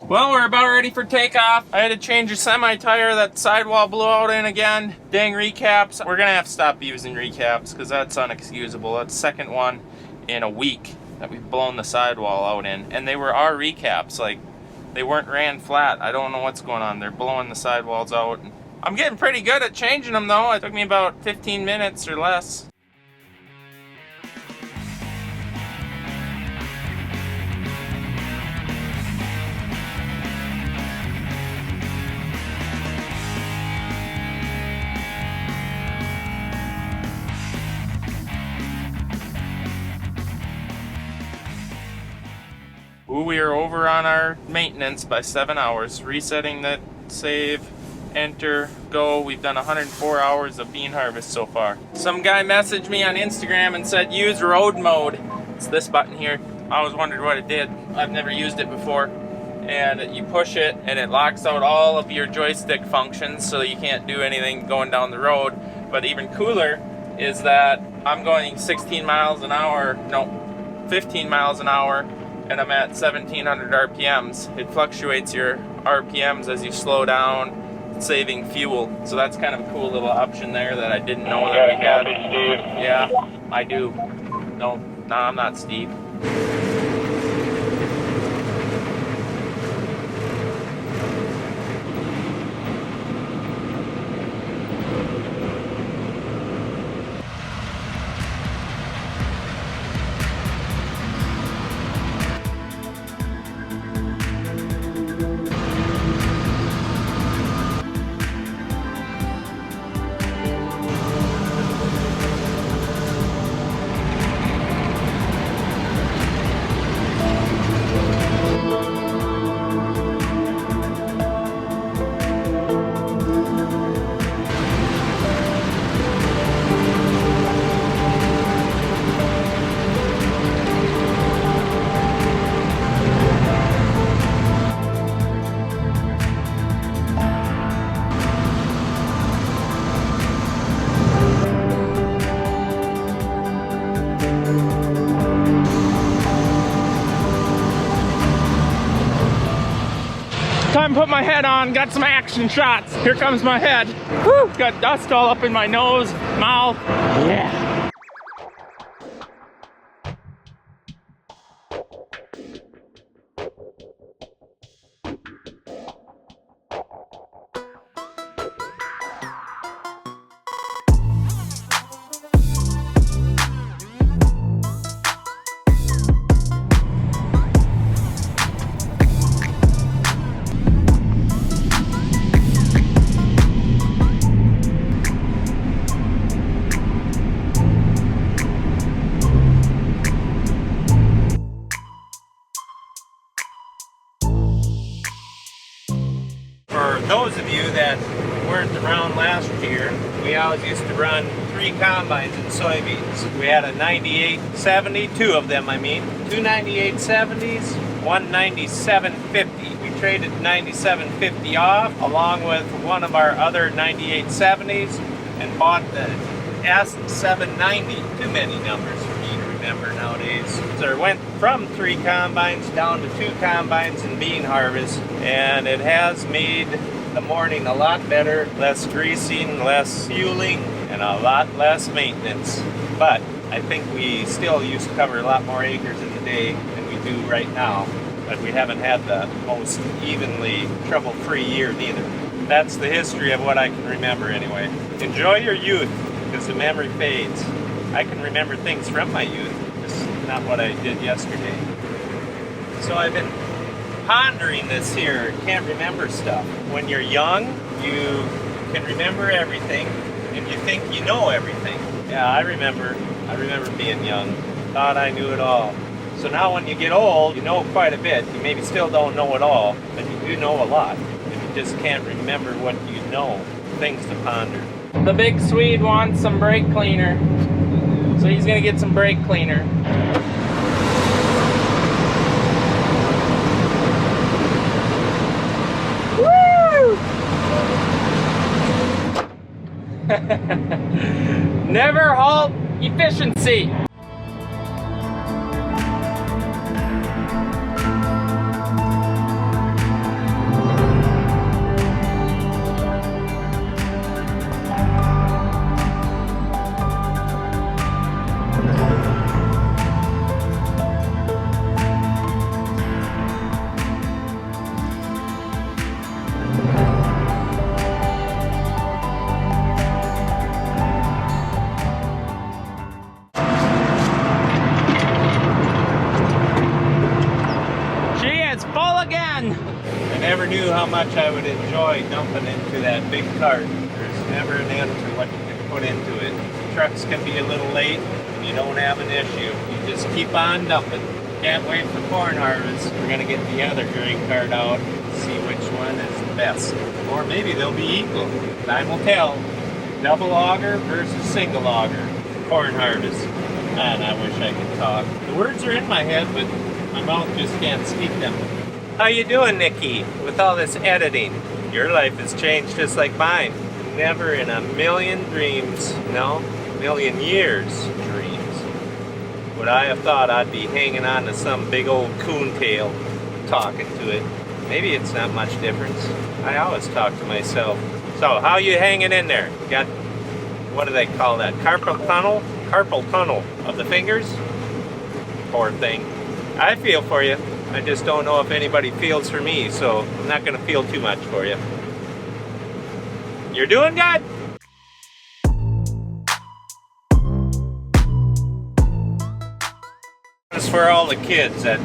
Well, we're about ready for takeoff. I had to change a semi-tire that sidewall blew out in again. Dang recaps. We're gonna have to stop using recaps because that's unexcusable. That's the second one in a week that we've blown the sidewall out in. And they were our recaps, like they weren't ran flat. I don't know what's going on. They're blowing the sidewalls out. I'm getting pretty good at changing them though. It took me about 15 minutes or less. Ooh, we are over on our maintenance by 7 hours. Resetting that save, enter, go. We've done 104 hours of bean harvest so far. Some guy messaged me on Instagram and said use road mode. It's this button here. I always wondered what it did. I've never used it before. And you push it and it locks out all of your joystick functions so you can't do anything going down the road. But even cooler is that I'm going 16 miles an hour, no, 15 miles an hour, and I'm at 1700 RPMs. It fluctuates your RPMs as you slow down, saving fuel. So that's kind of a cool little option there that I didn't know that we had. Steve. Yeah, I do. No, I'm not Steve. Time to put my head on, got some action shots. Here comes my head. Whew, got dust all up in my nose, mouth. Yeah. For those of you that weren't around last year, we always used to run 3 combines in soybeans. We had a 9870, 2 of them I mean, 2 9870s, 1 9750. We traded 9750 off along with one of our other 9870s and bought the S790. Too many numbers for me to remember nowadays. So it went from 3 combines down to 2 combines in bean harvest, and it has made the morning a lot better, less greasing, less fueling, and a lot less maintenance. But I think we still used to cover a lot more acres in the day than we do right now, but we haven't had the most evenly trouble-free year neither. That's the history of what I can remember anyway. Enjoy your youth, because the memory fades. I can remember things from my youth, just not what I did yesterday. So I've been pondering this here, can't remember stuff. When you're young, you can remember everything, and you think you know everything. Yeah, I remember being young, thought I knew it all. So now when you get old, you know quite a bit. You maybe still don't know it all, but you do know a lot. And you just can't remember what you know, things to ponder. The big Swede wants some brake cleaner, so he's gonna get some brake cleaner. Woo! Never halt efficiency. done. I never knew how much I would enjoy dumping into that big cart. There's never an end to what you can put into it. Trucks can be a little late, and you don't have an issue. You just keep on dumping. Can't wait for corn harvest. We're gonna get the other grain cart out, see which one is the best. Or maybe they'll be equal. Time will tell. Double auger versus single auger. Corn harvest. Man, I wish I could talk. The words are in my head, but my mouth just can't speak them. How you doing, Nikki? With all this editing, your life has changed just like mine. Never in a million dreams, no, million years dreams, would I have thought I'd be hanging on to some big old coontail, talking to it. Maybe it's not much difference. I always talk to myself. So, how you hanging in there? Got, what do they call that? Carpal tunnel? Carpal tunnel of the fingers? Poor thing. I feel for you. I just don't know if anybody feels for me, so I'm not going to feel too much for you. You're doing good? This is for all the kids that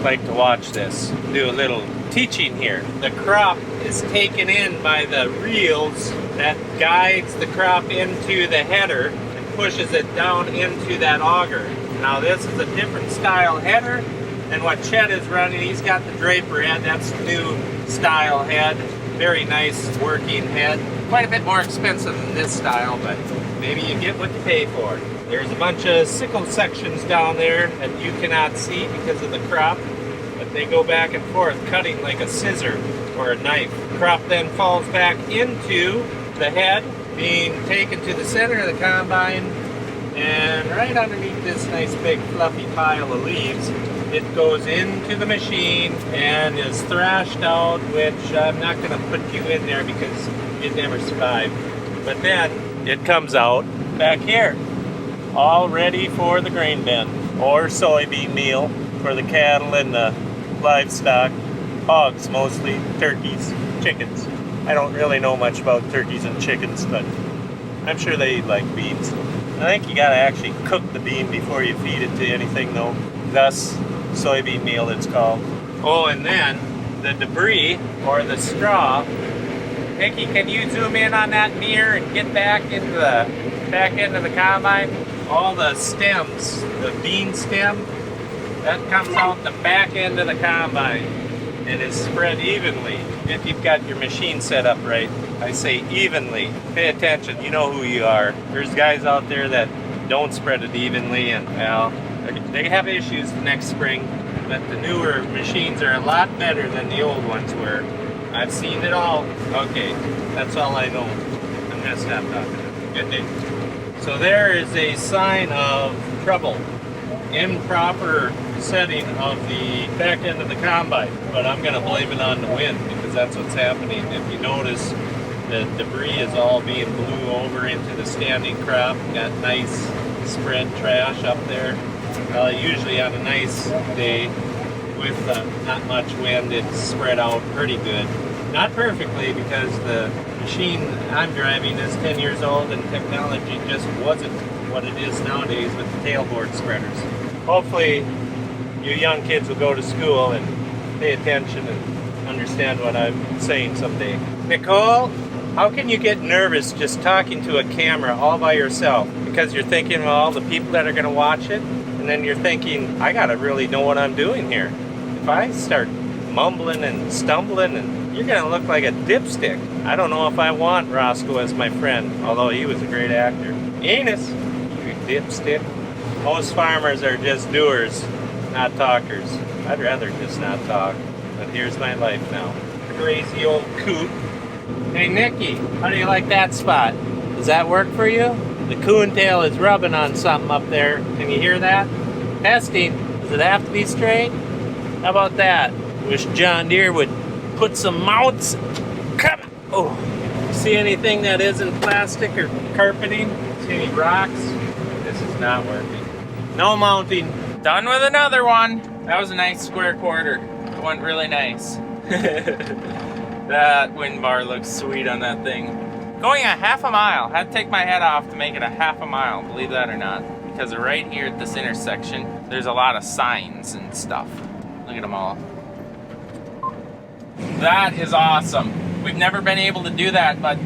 like to watch this. Do a little teaching here. The crop is taken in by the reels that guides the crop into the header and pushes it down into that auger. Now this is a different style header than what Chet is running. He's got the Draper head. That's the new style head. Very nice working head. Quite a bit more expensive than this style, but maybe you get what you pay for. There's a bunch of sickle sections down there that you cannot see because of the crop, but they go back and forth, cutting like a scissor or a knife. The crop then falls back into the head, being taken to the center of the combine, and right underneath this nice big fluffy pile of leaves, it goes into the machine and is thrashed out, which I'm not going to put you in there because you'd never survive. But then it comes out back here, all ready for the grain bin or soybean meal for the cattle and the livestock, hogs mostly, turkeys, chickens. I don't really know much about turkeys and chickens, but I'm sure they eat like beans. I think you gotta actually cook the bean before you feed it to anything though. Thus, soybean meal it's called. Oh, and then the debris or the straw. Nikki, can you zoom in on that mirror and get back into the combine? All the stems, the bean stem, that comes out the back end of the combine and is spread evenly if you've got your machine set up right. I say evenly. Pay attention, you know who you are. There's guys out there that don't spread it evenly, and well, they have issues next spring, but the newer machines are a lot better than the old ones were. I've seen it all. Okay, that's all I know. I'm gonna stop talking. Good day. So there is a sign of trouble. Improper setting of the back end of the combine, but I'm gonna blame it on the wind because that's what's happening. If you notice, the debris is all being blew over into the standing crop. Got nice spread trash up there. Usually on a nice day with not much wind, it's spread out pretty good. Not perfectly because the machine I'm driving is 10 years old and technology just wasn't what it is nowadays with the tailboard spreaders. Hopefully you young kids will go to school and pay attention and understand what I'm saying someday. Nicole, how can you get nervous just talking to a camera all by yourself? Because you're thinking of all the people that are going to watch it, and then you're thinking, I gotta really know what I'm doing here. If I start mumbling and stumbling, and you're going to look like a dipstick. I don't know if I want Roscoe as my friend, although he was a great actor. Enos, you dipstick. Most farmers are just doers, not talkers. I'd rather just not talk, but here's my life now. Crazy old coot. Hey Nikki, how do you like that spot? Does that work for you? The coontail is rubbing on something up there. Can you hear that? Testing. Does it have to be straight? How about that? Wish John Deere would put some mounts. Come on. Oh. See anything that isn't plastic or carpeting? See any rocks? This is not working. No mounting. Done with another one. That was a nice square quarter. It went really nice. That wind bar looks sweet on that thing. Going a half a mile. Had to take my head off to make it a half a mile, believe that or not. Because right here at this intersection, there's a lot of signs and stuff. Look at them all. That is awesome. We've never been able to do that, but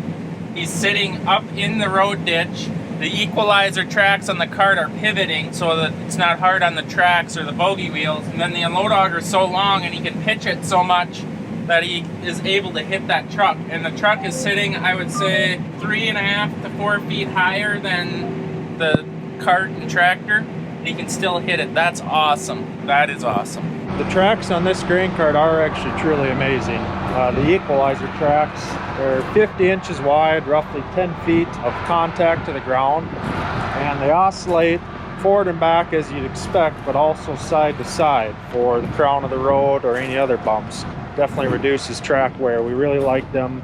he's sitting up in the road ditch. The equalizer tracks on the cart are pivoting so that it's not hard on the tracks or the bogey wheels. And then the unload auger is so long and he can pitch it so much that he is able to hit that truck. And the truck is sitting, I would say, 3.5 to 4 feet higher than the cart and tractor. He can still hit it. That's awesome. That is awesome. The tracks on this grain cart are actually truly amazing. The equalizer tracks are 50 inches wide, roughly 10 feet of contact to the ground, and they oscillate forward and back as you'd expect, but also side to side for the crown of the road or any other bumps. Definitely reduces track wear. We really like them.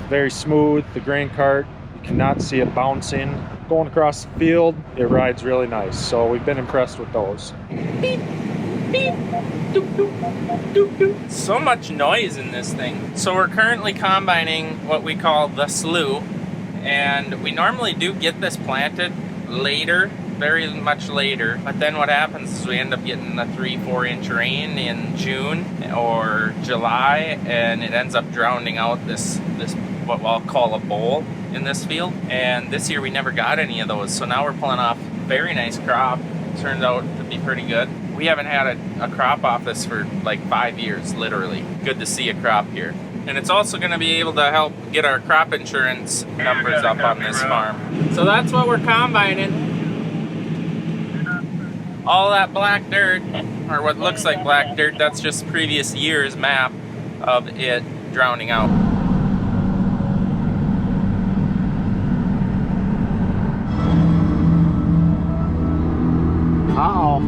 Very smooth. The grain cart, you cannot see it bouncing. Going across the field, it rides really nice. So we've been impressed with those. Beep, beep, doop, doop, doop, doop. So much noise in this thing. So we're currently combining what we call the slew, and we normally do get this planted later, very much later, but then what happens is we end up getting a 3-4 inch rain in June or July, and it ends up drowning out this what I'll call a bowl in this field. And this year we never got any of those, so now we're pulling off a very nice crop. Turned out to be pretty good. We haven't had a crop off this for like 5 years, literally. Good to see a crop here. And it's also going to be able to help get our crop insurance numbers up on this farm. So that's what we're combining. All that black dirt, or what looks like black dirt, that's just previous year's map of it drowning out. Uh-oh.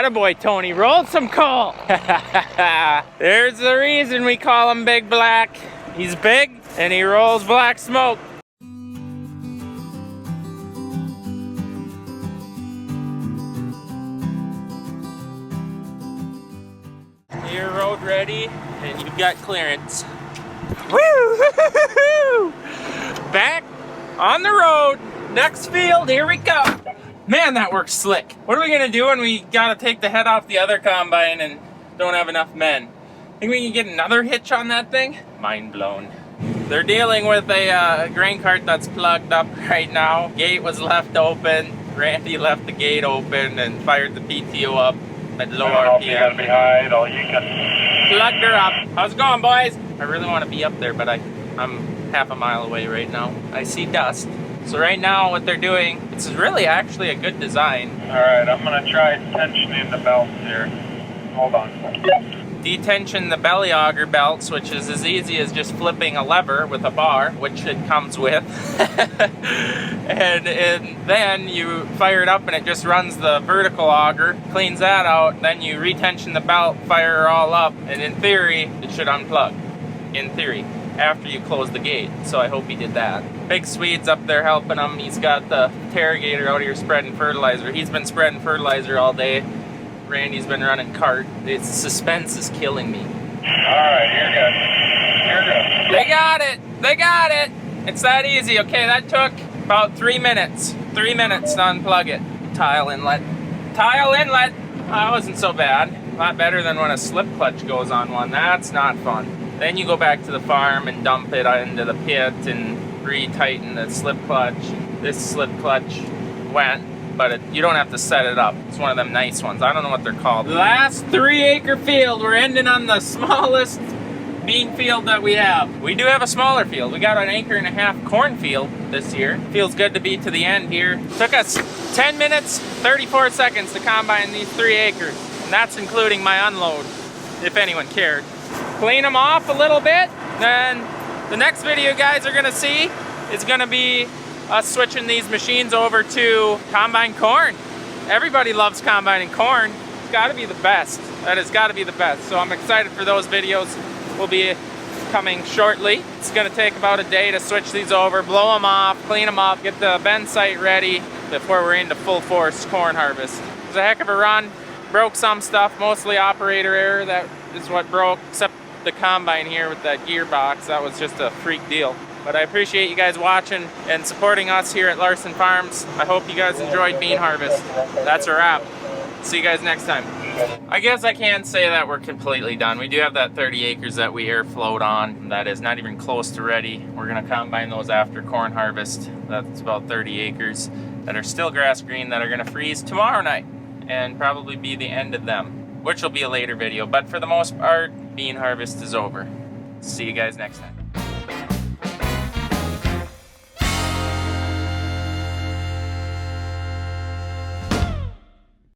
Attaboy, Tony, roll some coal. There's the reason we call him Big Black. He's big and he rolls black smoke. You're road ready and you've got clearance. Woo! Back on the road. Next field, here we go. Man, that works slick. What are we gonna do when we gotta take the head off the other combine and don't have enough men? Think we can get another hitch on that thing? Mind blown. They're dealing with a grain cart that's plugged up right now. Gate was left open. Randy left the gate open and fired the PTO up at low RPM. You gotta be high, all you can. Plugged her up. How's it going, boys? I really want to be up there, but I'm half a mile away right now. I see dust. So right now what they're doing, this is really actually a good design. Alright, I'm gonna try tensioning the belts here. Hold on. Detension the belly auger belts, which is as easy as just flipping a lever with a bar, which it comes with. and then you fire it up and it just runs the vertical auger, cleans that out, then you retension the belt, fire her all up, and in theory, it should unplug. In theory. after you close the gate. So I hope he did that. Big Swede's up there helping him. He's got the interrogator out here spreading fertilizer. He's been spreading fertilizer all day. Randy's been running cart. The suspense is killing me. Alright, you're good. You're good. They got it! They got it! It's that easy. Okay, that took about 3 minutes. 3 minutes to unplug it. Tile inlet. Tile inlet! That wasn't so bad. A lot better than when a slip clutch goes on one. That's not fun. Then you go back to the farm and dump it into the pit and retighten the slip clutch. This slip clutch went, but you don't have to set it up. It's one of them nice ones. I don't know what they're called. Last 3-acre field. We're ending on the smallest bean field that we have. We do have a smaller field. We got an 1.5 acre cornfield this year. Feels good to be to the end here. Took us 10 minutes, 34 seconds to combine these 3 acres. And that's including my unload, if anyone cared. Clean them off a little bit. Then the next video you guys are gonna see is gonna be us switching these machines over to combine corn. Everybody loves combining corn. It's gotta be the best. That has gotta be the best. So I'm excited for those videos. Will be coming shortly. It's gonna take about a day to switch these over, blow them off, clean them up, get the bend site ready before we're into full force corn harvest. It was a heck of a run. Broke some stuff, mostly operator error. That is what broke, except the combine here with that gearbox. That was just a freak deal. But I appreciate you guys watching and supporting us here at Larson Farms. I hope you guys enjoyed bean harvest. That's a wrap. See you guys next time. I guess I can't say that we're completely done. We do have that 30 acres that we air flowed on. That is not even close to ready. We're gonna combine those after corn harvest. That's about 30 acres that are still grass green that are gonna freeze tomorrow night and probably be the end of them, which will be a later video. But for the most part, bean harvest is over. See you guys next time.